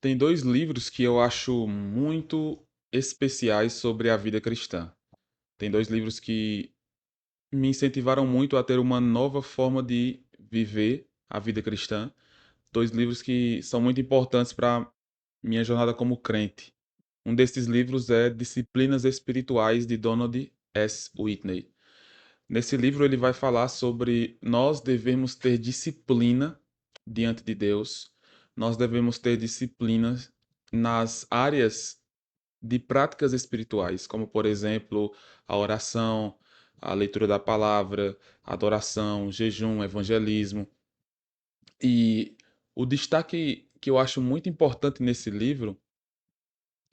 Tem dois livros que eu acho muito especiais sobre a vida cristã. Tem dois livros que me incentivaram muito a ter uma nova forma de viver a vida cristã. Dois livros que são muito importantes para minha jornada como crente. Um desses livros é Disciplinas Espirituais de Donald S. Whitney. Nesse livro ele vai falar sobre nós devemos ter disciplina diante de Deus. Nós devemos ter disciplina nas áreas de práticas espirituais, como por exemplo, a oração, a leitura da palavra, a adoração, jejum, evangelismo. E o destaque que eu acho muito importante nesse livro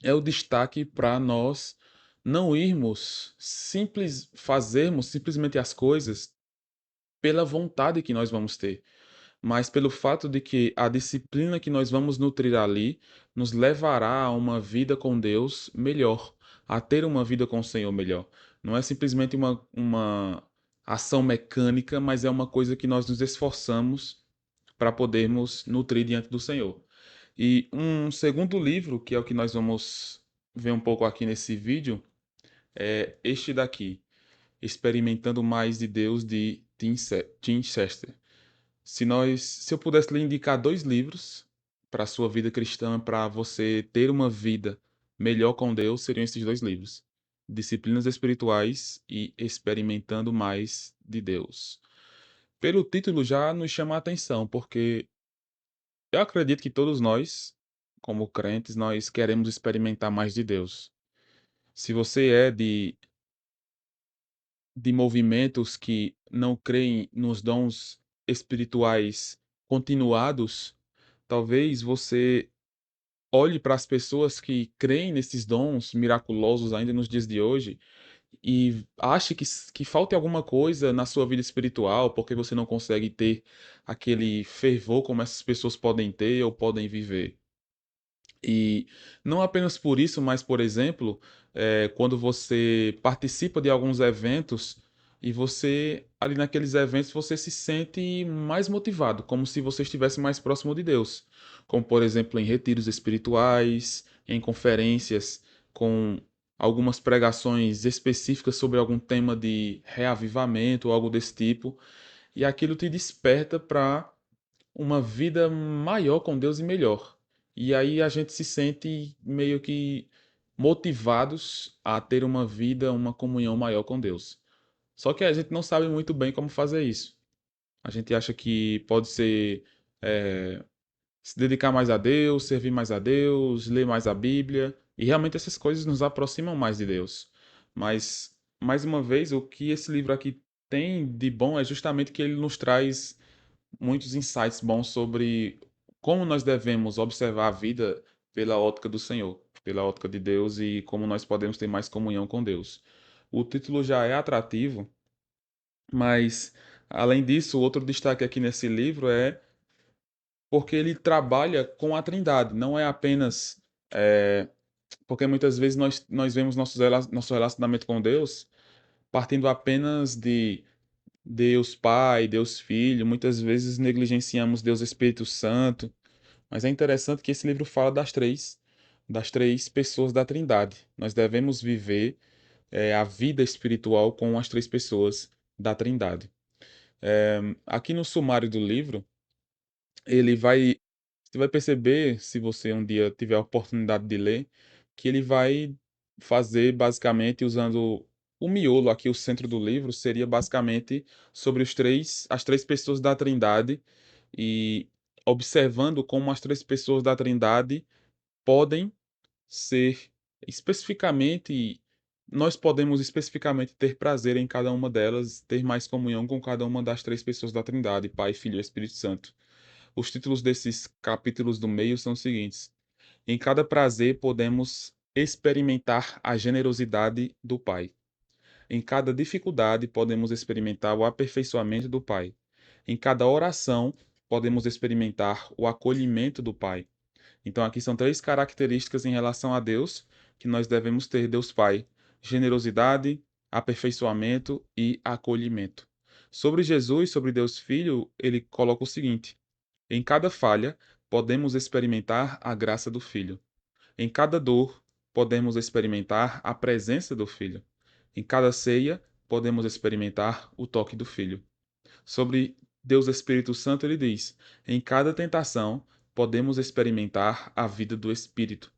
é o destaque para nós não irmos fazermos simplesmente as coisas pela vontade que nós vamos ter, mas pelo fato de que a disciplina que nós vamos nutrir ali nos levará a uma vida com Deus melhor, a ter uma vida com o Senhor melhor. Não é simplesmente uma ação mecânica, mas é uma coisa que nós nos esforçamos para podermos nutrir diante do Senhor. E um segundo livro, que é o que nós vamos ver um pouco aqui nesse vídeo, é este daqui, Experimentando Mais de Deus, de Tim Chester. Se eu pudesse lhe indicar dois livros para a sua vida cristã, para você ter uma vida melhor com Deus, seriam esses dois livros: Disciplinas Espirituais e Experimentando Mais de Deus. Pelo título já nos chama a atenção, porque eu acredito que todos nós, como crentes, nós queremos experimentar mais de Deus. Se você é de movimentos que não creem nos dons espirituais continuados, talvez você olhe para as pessoas que creem nesses dons miraculosos ainda nos dias de hoje e ache que falta alguma coisa na sua vida espiritual porque você não consegue ter aquele fervor como essas pessoas podem ter ou podem viver. E não apenas por isso, mas, por exemplo, quando você participa de alguns eventos e você, ali naqueles eventos, você se sente mais motivado, como se você estivesse mais próximo de Deus. Como, por exemplo, em retiros espirituais, em conferências com algumas pregações específicas sobre algum tema de reavivamento ou algo desse tipo. E aquilo te desperta para uma vida maior com Deus e melhor. E aí a gente se sente meio que motivados a ter uma vida, uma comunhão maior com Deus. Só que a gente não sabe muito bem como fazer isso. A gente acha que pode ser eh, se dedicar mais a Deus, servir mais a Deus, ler mais a Bíblia, e realmente essas coisas nos aproximam mais de Deus. Mas, mais uma vez, o que esse livro aqui tem de bom é justamente que ele nos traz muitos insights bons sobre como nós devemos observar a vida pela ótica do Senhor, pela ótica de Deus e como nós podemos ter mais comunhão com Deus. O título já é atrativo, mas além disso, outro destaque aqui nesse livro é porque ele trabalha com a Trindade, não é apenas porque muitas vezes nós vemos nosso relacionamento com Deus partindo apenas de Deus Pai, Deus Filho, muitas vezes negligenciamos Deus Espírito Santo. Mas é interessante que esse livro fala das três pessoas da Trindade. Nós devemos viver a vida espiritual com as três pessoas da Trindade. Aqui no sumário do livro, ele vai, você vai perceber, se você um dia tiver a oportunidade de ler, que ele vai fazer basicamente usando o miolo aqui, o centro do livro, seria basicamente sobre as três pessoas da Trindade e observando como as três pessoas da Trindade podem ser especificamente, nós podemos especificamente ter prazer em cada uma delas, ter mais comunhão com cada uma das três pessoas da Trindade, Pai, Filho e Espírito Santo. Os títulos desses capítulos do meio são os seguintes: em cada prazer podemos experimentar a generosidade do Pai. Em cada dificuldade podemos experimentar o aperfeiçoamento do Pai. Em cada oração podemos experimentar o acolhimento do Pai. Então, aqui são três características em relação a Deus que nós devemos ter: Deus Pai, generosidade, aperfeiçoamento e acolhimento. Sobre Jesus, sobre Deus Filho, ele coloca o seguinte: em cada falha, podemos experimentar a graça do Filho. Em cada dor, podemos experimentar a presença do Filho. Em cada ceia, podemos experimentar o toque do Filho. Sobre Deus Espírito Santo, ele diz: em cada tentação, podemos experimentar a vida do Espírito.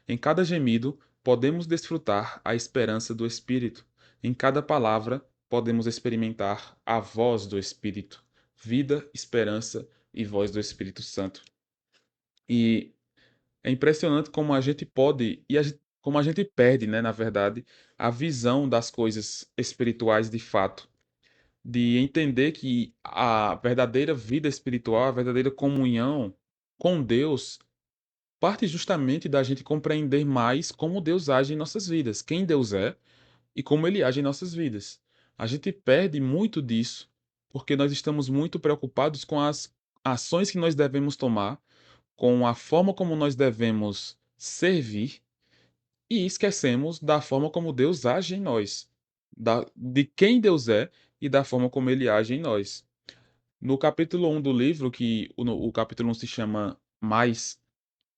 Em cada gemido, podemos desfrutar a esperança do Espírito. Em cada palavra, podemos experimentar a voz do Espírito. Vida, esperança e voz do Espírito Santo. E é impressionante como a gente pode, como a gente perde, né, na verdade, a visão das coisas espirituais de fato. De entender que a verdadeira vida espiritual, a verdadeira comunhão com Deus, parte justamente da gente compreender mais como Deus age em nossas vidas, quem Deus é e como ele age em nossas vidas. A gente perde muito disso porque nós estamos muito preocupados com as ações que nós devemos tomar, com a forma como nós devemos servir e esquecemos da forma como Deus age em nós, de quem Deus é e da forma como ele age em nós. No capítulo 1 do livro, que o capítulo 1 se chama Mais,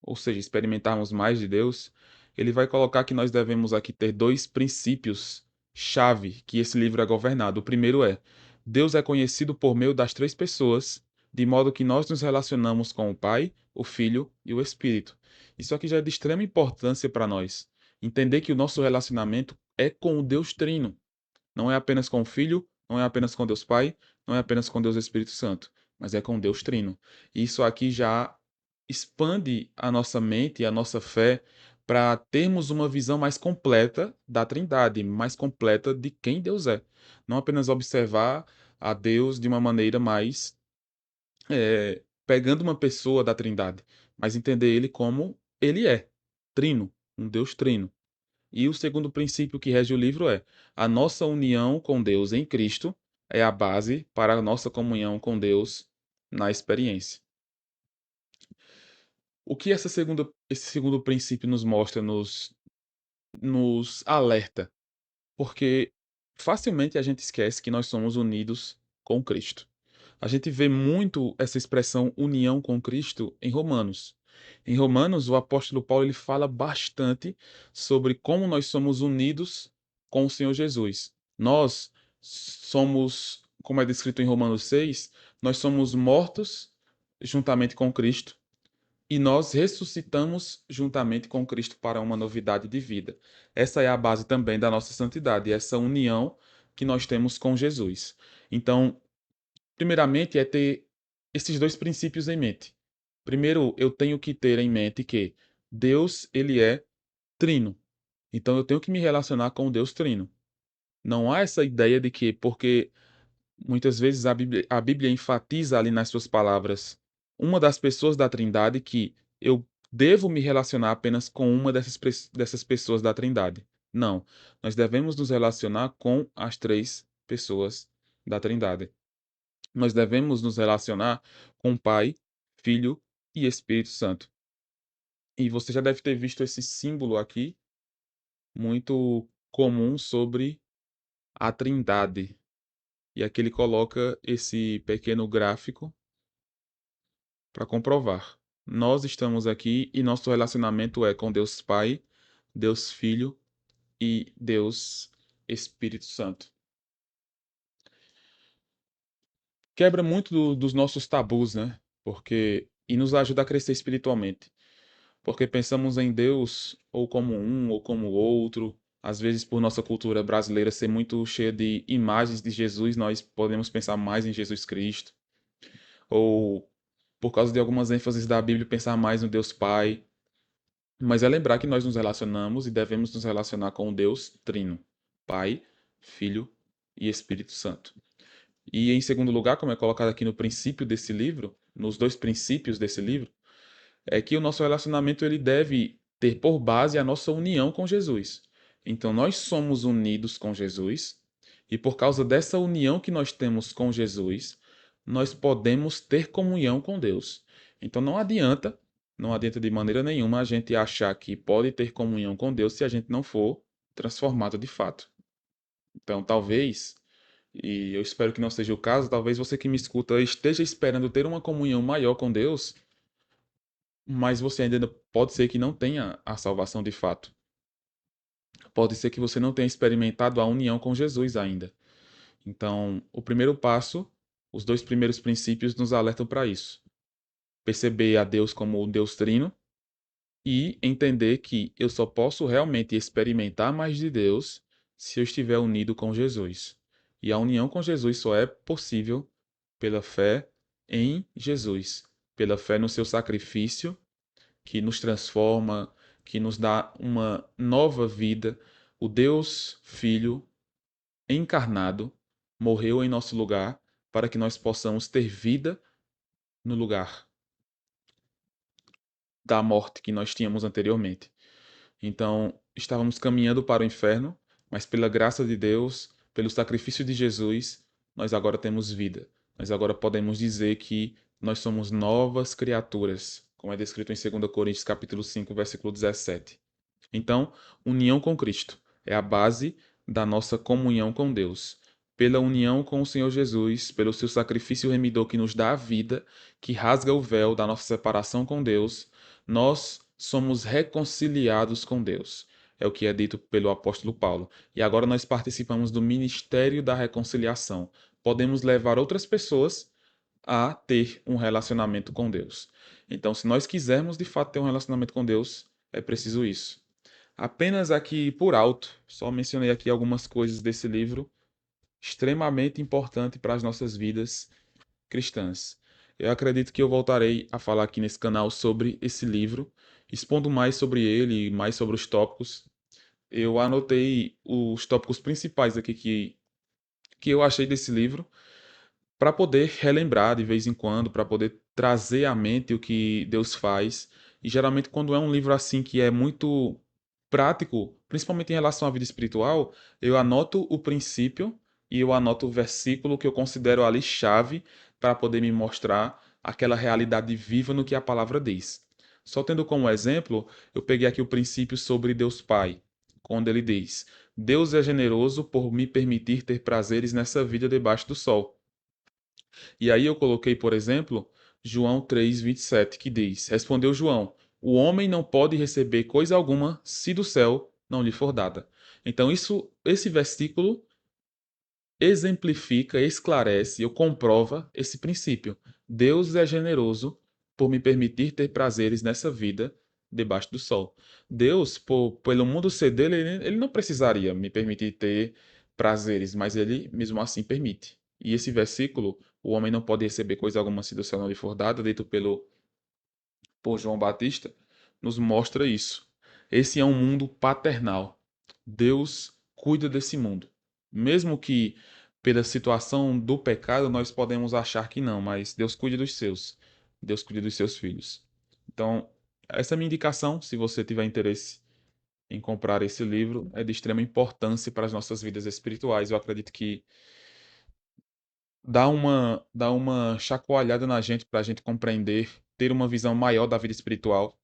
ou seja, experimentarmos mais de Deus, ele vai colocar que nós devemos aqui ter dois princípios chave que esse livro é governado. O primeiro é: Deus é conhecido por meio das três pessoas, de modo que nós nos relacionamos com o Pai, o Filho e o Espírito. Isso aqui já é de extrema importância para nós. Entender que o nosso relacionamento é com o Deus Trino. Não é apenas com o Filho, não é apenas com Deus Pai, não é apenas com Deus Espírito Santo, mas é com Deus Trino. E isso aqui já expande a nossa mente e a nossa fé para termos uma visão mais completa da Trindade, mais completa de quem Deus é. Não apenas observar a Deus de uma maneira mais pegando uma pessoa da Trindade, mas entender ele como ele é, Trino, um Deus Trino. E o segundo princípio que rege o livro é: a nossa união com Deus em Cristo é a base para a nossa comunhão com Deus na experiência. O que esse segundo princípio nos mostra, nos alerta? Porque facilmente a gente esquece que nós somos unidos com Cristo. A gente vê muito essa expressão união com Cristo em Romanos. Em Romanos, o apóstolo Paulo ele fala bastante sobre como nós somos unidos com o Senhor Jesus. Nós somos, como é descrito em Romanos 6, nós somos mortos juntamente com Cristo e nós ressuscitamos juntamente com Cristo para uma novidade de vida. Essa é a base também da nossa santidade, essa união que nós temos com Jesus. Então, primeiramente, é ter esses dois princípios em mente. Primeiro, eu tenho que ter em mente que Deus, ele é trino. Então, eu tenho que me relacionar com o Deus trino. Não há essa ideia de que, porque muitas vezes a Bíblia enfatiza ali nas suas palavras uma das pessoas da Trindade que eu devo me relacionar apenas com uma dessas pessoas da Trindade. Não. Nós devemos nos relacionar com as três pessoas da Trindade. Nós devemos nos relacionar com Pai, Filho e Espírito Santo. E você já deve ter visto esse símbolo aqui, muito comum sobre a Trindade. E aqui ele coloca esse pequeno gráfico para comprovar. Nós estamos aqui e nosso relacionamento é com Deus Pai, Deus Filho e Deus Espírito Santo. Quebra muito dos nossos tabus, né? E nos ajuda a crescer espiritualmente. Porque pensamos em Deus ou como um ou como outro. Às vezes, por nossa cultura brasileira ser muito cheia de imagens de Jesus, nós podemos pensar mais em Jesus Cristo. Ou, por causa de algumas ênfases da Bíblia, pensar mais no Deus Pai. Mas é lembrar que nós nos relacionamos e devemos nos relacionar com o Deus Trino: Pai, Filho e Espírito Santo. E em segundo lugar, como é colocado aqui no princípio desse livro, nos dois princípios desse livro, é que o nosso relacionamento ele deve ter por base a nossa união com Jesus. Então nós somos unidos com Jesus e por causa dessa união que nós temos com Jesus, nós podemos ter comunhão com Deus. Então não adianta de maneira nenhuma a gente achar que pode ter comunhão com Deus se a gente não for transformado de fato. Então talvez, e eu espero que não seja o caso, talvez você que me escuta esteja esperando ter uma comunhão maior com Deus mas você ainda pode ser que não tenha a salvação de fato. Pode ser que você não tenha experimentado a união com Jesus ainda. Então, o primeiro passo, os dois primeiros princípios nos alertam para isso. Perceber a Deus como o Deus Trino e entender que eu só posso realmente experimentar mais de Deus se eu estiver unido com Jesus. E a união com Jesus só é possível pela fé em Jesus, pela fé no seu sacrifício que nos transforma, que nos dá uma nova vida. O Deus Filho encarnado morreu em nosso lugar para que nós possamos ter vida no lugar da morte que nós tínhamos anteriormente. Então, estávamos caminhando para o inferno, mas pela graça de Deus, pelo sacrifício de Jesus, nós agora temos vida. Nós agora podemos dizer que nós somos novas criaturas, como é descrito em 2 Coríntios capítulo 5, versículo 17. Então, união com Cristo é a base da nossa comunhão com Deus. Pela união com o Senhor Jesus, pelo seu sacrifício remidor que nos dá a vida, que rasga o véu da nossa separação com Deus, nós somos reconciliados com Deus. É o que é dito pelo apóstolo Paulo. E agora nós participamos do ministério da reconciliação. Podemos levar outras pessoas a ter um relacionamento com Deus. Então, se nós quisermos de fato ter um relacionamento com Deus, é preciso isso. Apenas aqui por alto, só mencionei aqui algumas coisas desse livro, extremamente importante para as nossas vidas cristãs. Eu acredito que eu voltarei a falar aqui nesse canal sobre esse livro, expondo mais sobre ele, mais sobre os tópicos. Eu anotei os tópicos principais aqui que eu achei desse livro, para poder relembrar de vez em quando, para poder trazer à mente o que Deus faz. E geralmente, quando é um livro assim que é muito prático, principalmente em relação à vida espiritual, eu anoto o princípio e eu anoto o versículo que eu considero ali chave para poder me mostrar aquela realidade viva no que a palavra diz. Só tendo como exemplo, eu peguei aqui o princípio sobre Deus Pai, quando ele diz: Deus é generoso por me permitir ter prazeres nessa vida debaixo do sol. E aí eu coloquei, por exemplo, João 3:27, que diz: Respondeu João: O homem não pode receber coisa alguma se do céu não lhe for dada. Então, esse versículo exemplifica, esclarece ou comprova esse princípio. Deus é generoso por me permitir ter prazeres nessa vida debaixo do sol. Deus, pelo mundo ser dele, ele não precisaria me permitir ter prazeres, mas ele mesmo assim permite. E esse versículo, o homem não pode receber coisa alguma se do céu não lhe for dada, dito por João Batista, nos mostra isso. Esse é um mundo paternal. Deus cuida desse mundo. Mesmo que pela situação do pecado nós podemos achar que não, mas Deus cuida dos seus. Deus cuida dos seus filhos. Então, essa é a minha indicação, se você tiver interesse em comprar esse livro, é de extrema importância para as nossas vidas espirituais. Eu acredito que dá uma chacoalhada na gente para a gente compreender, ter uma visão maior da vida espiritual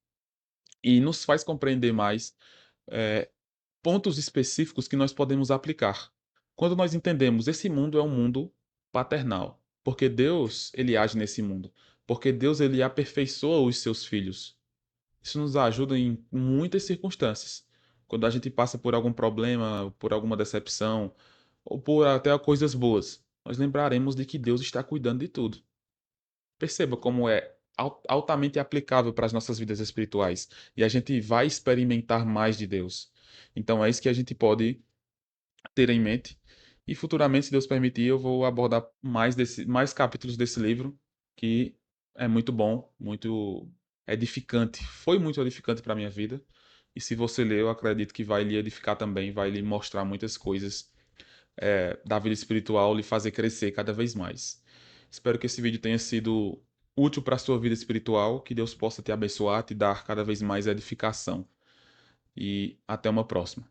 e nos faz compreender mais eh, pontos específicos que nós podemos aplicar. Quando nós entendemos esse mundo é um mundo paternal, porque Deus ele age nesse mundo, porque Deus ele aperfeiçoa os seus filhos. Isso nos ajuda em muitas circunstâncias. Quando a gente passa por algum problema, por alguma decepção, ou por até coisas boas, nós lembraremos de que Deus está cuidando de tudo. Perceba como é altamente aplicável para as nossas vidas espirituais e a gente vai experimentar mais de Deus. Então é isso que a gente pode ter em mente. E futuramente, se Deus permitir, eu vou abordar mais capítulos desse livro, que é muito bom, muito edificante. Foi muito edificante para a minha vida. E se você ler, eu acredito que vai lhe edificar também, vai lhe mostrar muitas coisas da vida espiritual, lhe fazer crescer cada vez mais. Espero que esse vídeo tenha sido útil para a sua vida espiritual, que Deus possa te abençoar, te dar cada vez mais edificação. E até uma próxima.